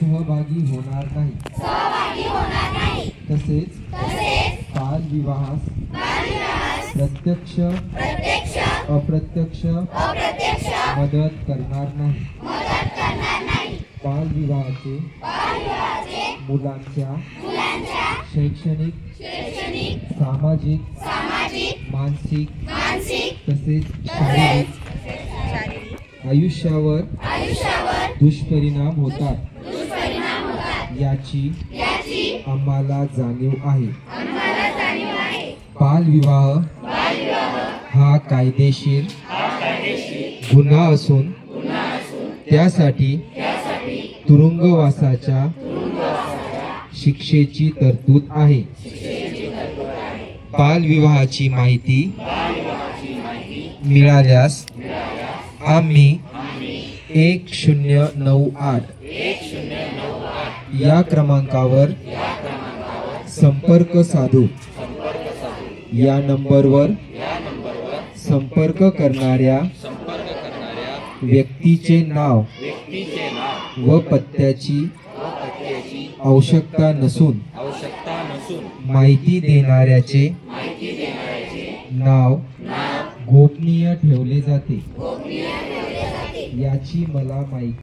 सहभागी होणार नाही तसेच बालविवाहास प्रत्यक्ष अप्रत्यक्ष मदत करणार नाही। बालविवाहाचे मुलांच्या शैक्षणिक सामाजिक मानसिक तसेच शारीरिक आयुष्यावर दुष्परिणाम होतात याची आम्हाला जाणीव आहे। बालविवाह हा कायदेशीर गुन्हा असून त्यासाठी तुरुंगवासाच्या शिक्षेची तरतूद आहे। बालविवाहाची माहिती मिळाल्यास आम्ही 1098 या क्रमांकावर संपर्क साधू। या नंबरवर संपर्क करणाऱ्या व्यक्तीचे नाव व पत्त्याची आवश्यकता नसून माहिती देणाऱ्याचे नाव गोपनीय ठेवले जाते याची मला माहिती